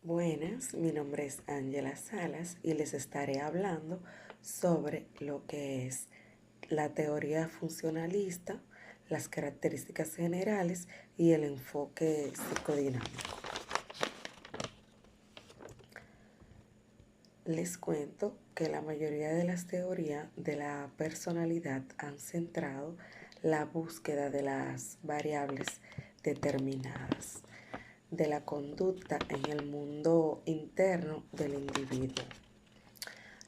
Buenas, mi nombre es Ángela Salas y les estaré hablando sobre lo que es la teoría funcionalista, las características generales y el enfoque psicodinámico. Les cuento que la mayoría de las teorías de la personalidad han centrado la búsqueda de las variables determinadas de la conducta en el mundo interno del individuo.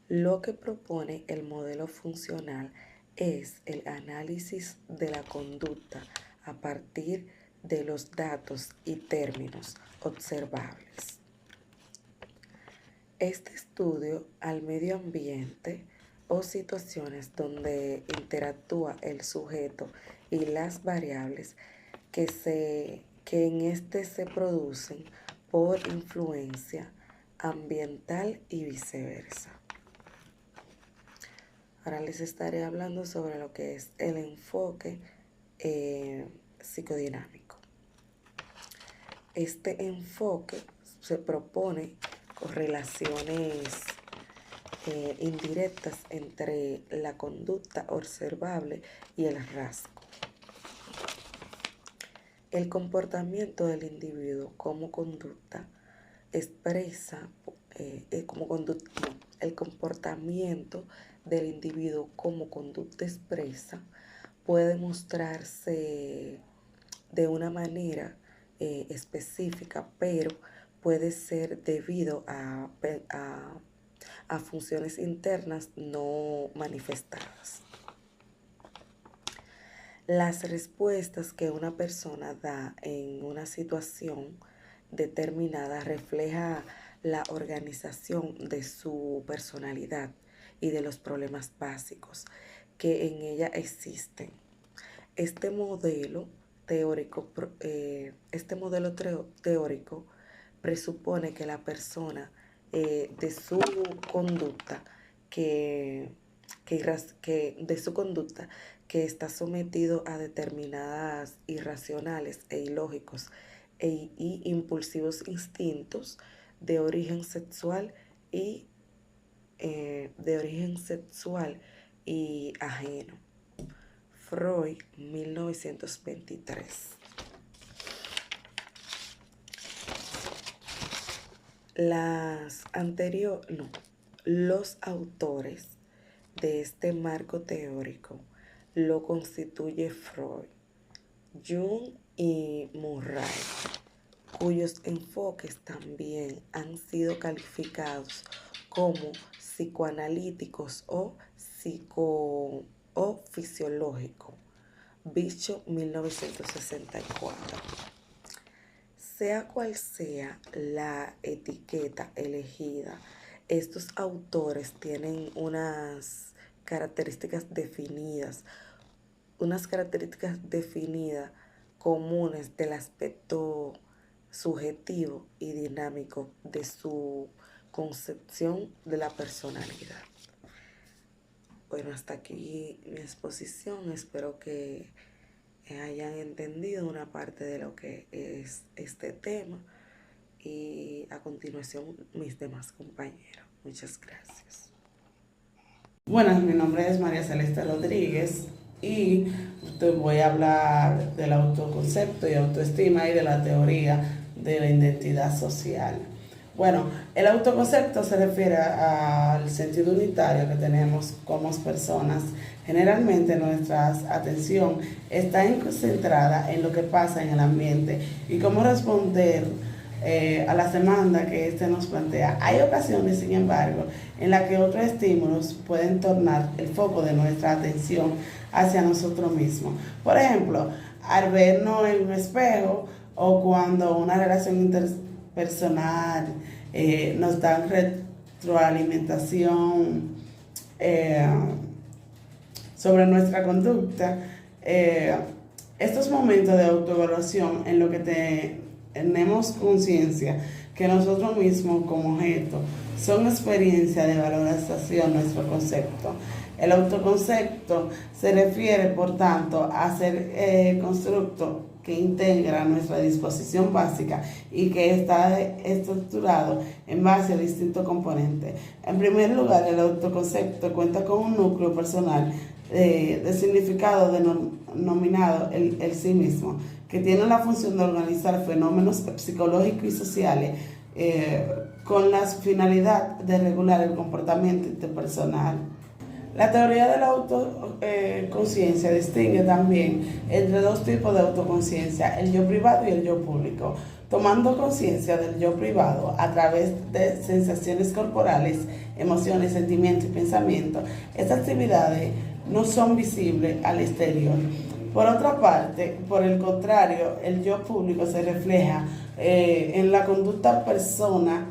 Lo que propone el modelo funcional es el análisis de la conducta a partir de los datos y términos observables. Este estudio al medio ambiente o situaciones donde interactúa el sujeto y las variables que en este se producen por influencia ambiental y viceversa. Ahora les estaré hablando sobre lo que es el enfoque psicodinámico. Este enfoque se propone correlaciones indirectas entre la conducta observable y el rasgo. El comportamiento del individuo como conducta expresa, el comportamiento del individuo como conducta expresa puede mostrarse de una manera específica, pero puede ser debido a funciones internas no manifestadas. Las respuestas que una persona da en una situación determinada refleja la organización de su personalidad y de los problemas básicos que en ella existen. Este modelo teórico presupone que la persona de su conducta de su conducta que está sometido a determinadas irracionales e ilógicos y impulsivos instintos de origen sexual y ajeno. Freud, 1923. Los autores de este marco teórico lo constituye Freud, Jung y Murray, cuyos enfoques también han sido calificados como psicoanalíticos o fisiológicos. Bicho, 1964. Sea cual sea la etiqueta elegida, estos autores tienen unas características definidas comunes del aspecto subjetivo y dinámico de su concepción de la personalidad. Bueno, hasta aquí mi exposición. Espero que hayan entendido una parte de lo que es este tema y a continuación mis demás compañeros. Muchas gracias. Buenas, mi nombre es María Celeste Rodríguez y te voy a hablar del autoconcepto y autoestima y de la teoría de la identidad social. Bueno, el autoconcepto se refiere al sentido unitario que tenemos como personas. Generalmente nuestra atención está concentrada en lo que pasa en el ambiente y cómo responder a las demandas que éste nos plantea. Hay ocasiones, sin embargo, en las que otros estímulos pueden tornar el foco de nuestra atención hacia nosotros mismos. Por ejemplo, al vernos en un espejo o cuando una relación interpersonal nos da retroalimentación sobre nuestra conducta. Estos momentos de autoevaluación en lo que tenemos conciencia que nosotros mismos como objeto son experiencias de valorización nuestro concepto. El autoconcepto se refiere, por tanto, a ser constructo que integra nuestra disposición básica y que está estructurado en base a distintos componentes. En primer lugar, el autoconcepto cuenta con un núcleo personal de significado denominado el sí mismo, que tiene la función de organizar fenómenos psicológicos y sociales con la finalidad de regular el comportamiento interpersonal. La teoría de la autoconciencia distingue también entre dos tipos de autoconciencia, el yo privado y el yo público. Tomando conciencia del yo privado a través de sensaciones corporales, emociones, sentimientos y pensamientos, estas actividades no son visibles al exterior. Por otra parte, por el contrario, el yo público se refleja en la conducta persona,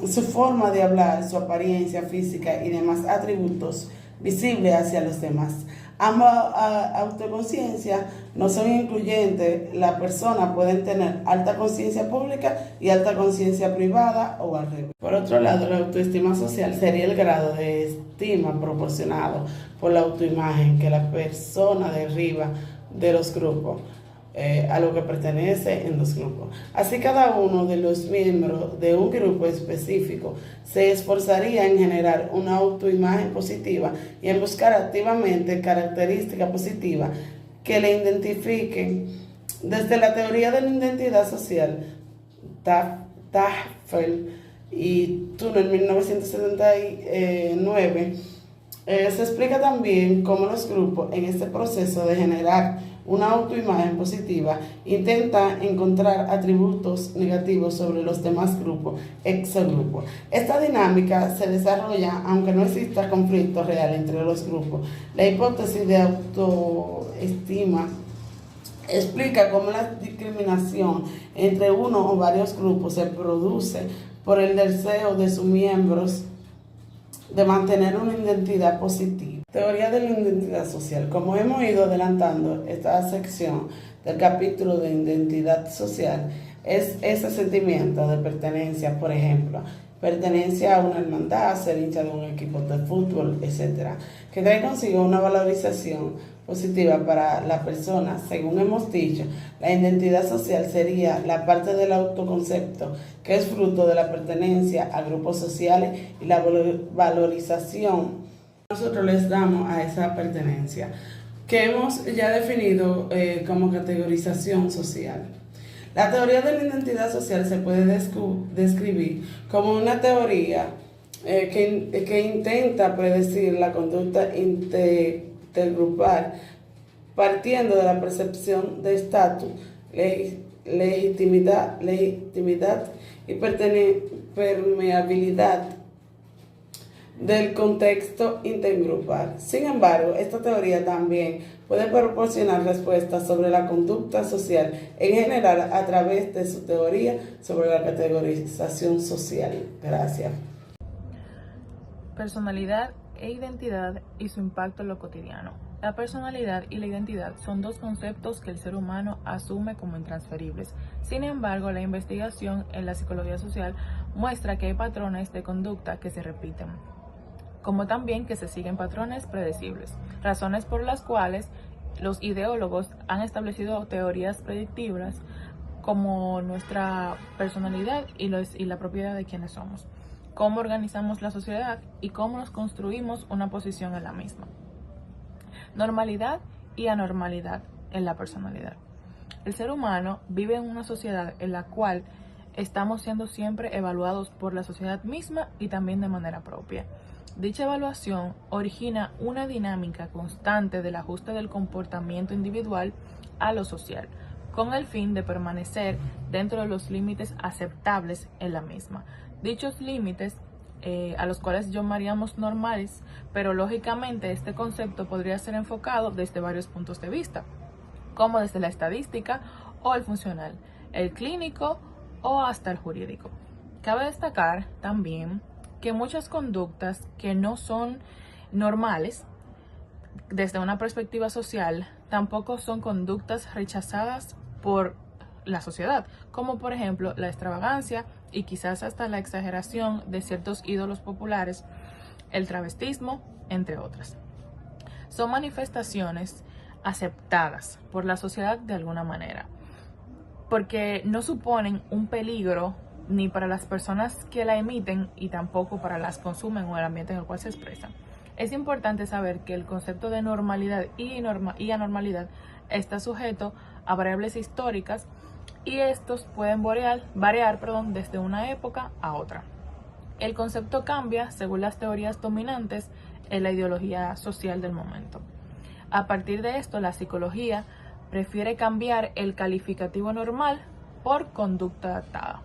su forma de hablar, su apariencia física y demás atributos visibles hacia los demás. Ambas autoconciencias no son incluyentes. Las personas pueden tener alta conciencia pública y alta conciencia privada o al revés. Por otro lado, la autoestima social sería el grado de estima proporcionado por la autoimagen que la persona deriva de los grupos a lo que pertenece en los grupos. Así cada uno de los miembros de un grupo específico se esforzaría en generar una autoimagen positiva y en buscar activamente características positivas que le identifiquen. Desde la teoría de la identidad social, Tafel y Tunnel 1979, se explica también cómo los grupos en este proceso de generar una autoimagen positiva intenta encontrar atributos negativos sobre los demás grupos, exogrupos. Esta dinámica se desarrolla aunque no exista conflicto real entre los grupos. La hipótesis de autoestima explica cómo la discriminación entre uno o varios grupos se produce por el deseo de sus miembros de mantener una identidad positiva. Teoría de la identidad social. Como hemos ido adelantando esta sección del capítulo de identidad social, es ese sentimiento de pertenencia, por ejemplo, pertenencia a una hermandad, ser hincha de un equipo de fútbol, etc., que trae consigo una valorización positiva para la persona. Según hemos dicho, la identidad social sería la parte del autoconcepto que es fruto de la pertenencia a grupos sociales y la valorización nosotros les damos a esa pertenencia, que hemos ya definido como categorización social. La teoría de la identidad social se puede describir como una teoría que intenta predecir la conducta intergrupal partiendo de la percepción de estatus, legitimidad y permeabilidad del contexto intergrupal. Sin embargo, esta teoría también puede proporcionar respuestas sobre la conducta social en general a través de su teoría sobre la categorización social. Gracias. Personalidad e identidad y su impacto en lo cotidiano. La personalidad y la identidad son dos conceptos que el ser humano asume como intransferibles. Sin embargo, la investigación en la psicología social muestra que hay patrones de conducta que se repiten, como también que se siguen patrones predecibles, razones por las cuales los ideólogos han establecido teorías predictivas como nuestra personalidad y la propiedad de quienes somos, cómo organizamos la sociedad y cómo nos construimos una posición en la misma. Normalidad y anormalidad en la personalidad. El ser humano vive en una sociedad en la cual estamos siendo siempre evaluados por la sociedad misma y también de manera propia. Dicha evaluación origina una dinámica constante del ajuste del comportamiento individual a lo social, con el fin de permanecer dentro de los límites aceptables en la misma. Dichos límites a los cuales llamaríamos normales, pero lógicamente este concepto podría ser enfocado desde varios puntos de vista, como desde la estadística o el funcional, el clínico o hasta el jurídico. Cabe destacar también que muchas conductas que no son normales desde una perspectiva social tampoco son conductas rechazadas por la sociedad, como por ejemplo la extravagancia y quizás hasta la exageración de ciertos ídolos populares, el travestismo, entre otras. Son manifestaciones aceptadas por la sociedad de alguna manera, porque no suponen un peligro ni para las personas que la emiten y tampoco para las que consumen o el ambiente en el cual se expresan. Es importante saber que el concepto de normalidad y anormalidad está sujeto a variables históricas y estos pueden variar desde una época a otra. El concepto cambia según las teorías dominantes en la ideología social del momento. A partir de esto, la psicología prefiere cambiar el calificativo normal por conducta adaptada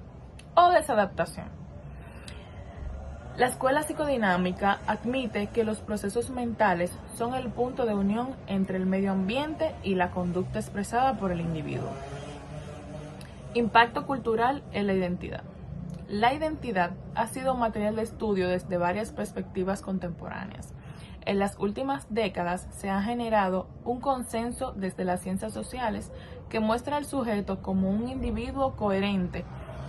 o desadaptación. La escuela psicodinámica admite que los procesos mentales son el punto de unión entre el medio ambiente y la conducta expresada por el individuo. Impacto cultural en la identidad. La identidad ha sido material de estudio desde varias perspectivas contemporáneas. En las últimas décadas se ha generado un consenso desde las ciencias sociales que muestra al sujeto como un individuo coherente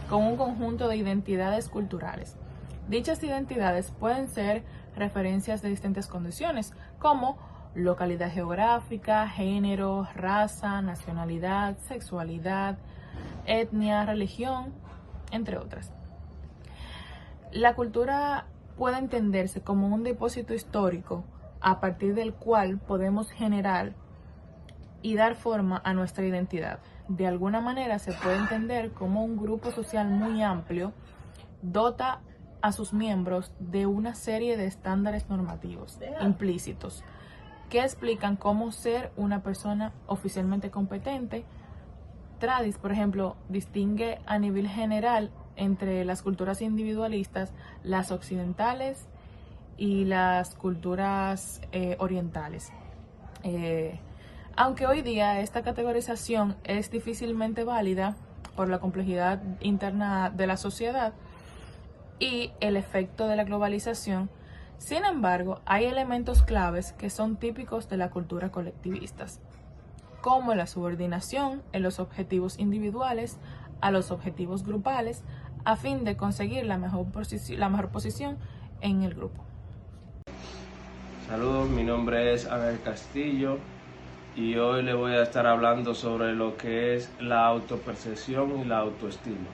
con un conjunto de identidades culturales. Dichas identidades pueden ser referencias de distintas condiciones, como localidad geográfica, género, raza, nacionalidad, sexualidad, etnia, religión, entre otras. La cultura puede entenderse como un depósito histórico a partir del cual podemos generar y dar forma a nuestra identidad. De alguna manera se puede entender como un grupo social muy amplio dota a sus miembros de una serie de estándares normativos implícitos que explican cómo ser una persona oficialmente competente. Tradis, por ejemplo, distingue a nivel general entre las culturas individualistas, las occidentales y las culturas orientales. Aunque hoy día esta categorización es difícilmente válida por la complejidad interna de la sociedad y el efecto de la globalización, sin embargo, hay elementos claves que son típicos de la cultura colectivistas, como la subordinación en los objetivos individuales a los objetivos grupales a fin de conseguir la mejor posición en el grupo. Saludos, mi nombre es Ángel Castillo y hoy le voy a estar hablando sobre lo que es la autopercepción y la autoestima.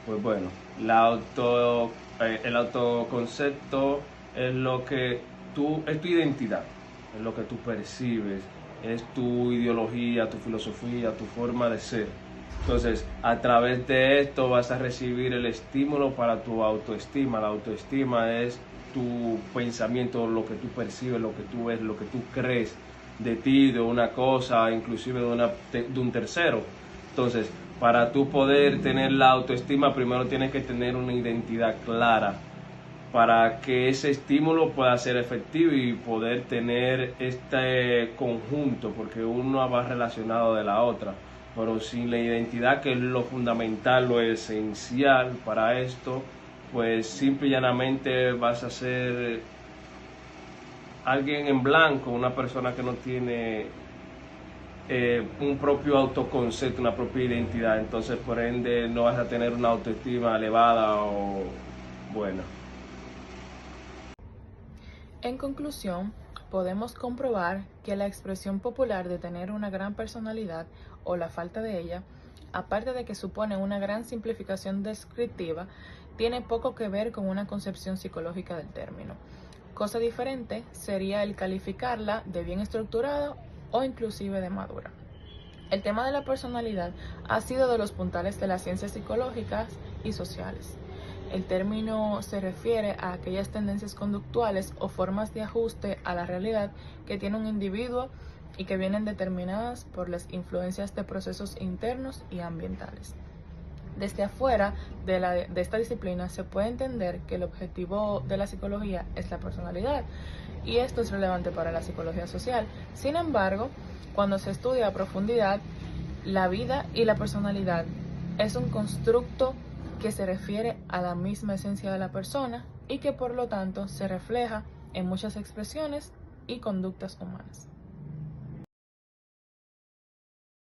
Pues bueno, el autoconcepto es es tu identidad, es lo que tú percibes, es tu ideología, tu filosofía, tu forma de ser. Entonces, a través de esto vas a recibir el estímulo para tu autoestima. La autoestima es tu pensamiento, lo que tú percibes, lo que tú ves, lo que tú crees de ti, de una cosa, inclusive de un tercero. Entonces, para tú poder tener la autoestima, primero tienes que tener una identidad clara para que ese estímulo pueda ser efectivo y poder tener este conjunto, porque uno va relacionado de la otra. Pero sin la identidad, que es lo fundamental, lo esencial para esto, pues simple y llanamente vas a ser alguien en blanco, una persona que no tiene un propio autoconcepto, una propia identidad. Entonces, por ende, no vas a tener una autoestima elevada o buena. En conclusión, podemos comprobar que la expresión popular de tener una gran personalidad o la falta de ella, aparte de que supone una gran simplificación descriptiva, tiene poco que ver con una concepción psicológica del término. Cosa diferente sería el calificarla de bien estructurada o inclusive de madura. El tema de la personalidad ha sido de los puntales de las ciencias psicológicas y sociales. El término se refiere a aquellas tendencias conductuales o formas de ajuste a la realidad que tiene un individuo y que vienen determinadas por las influencias de procesos internos y ambientales. Desde afuera de esta disciplina se puede entender que el objetivo de la psicología es la personalidad, y esto es relevante para la psicología social. Sin embargo, cuando se estudia a profundidad, la vida y la personalidad es un constructo que se refiere a la misma esencia de la persona y que por lo tanto se refleja en muchas expresiones y conductas humanas.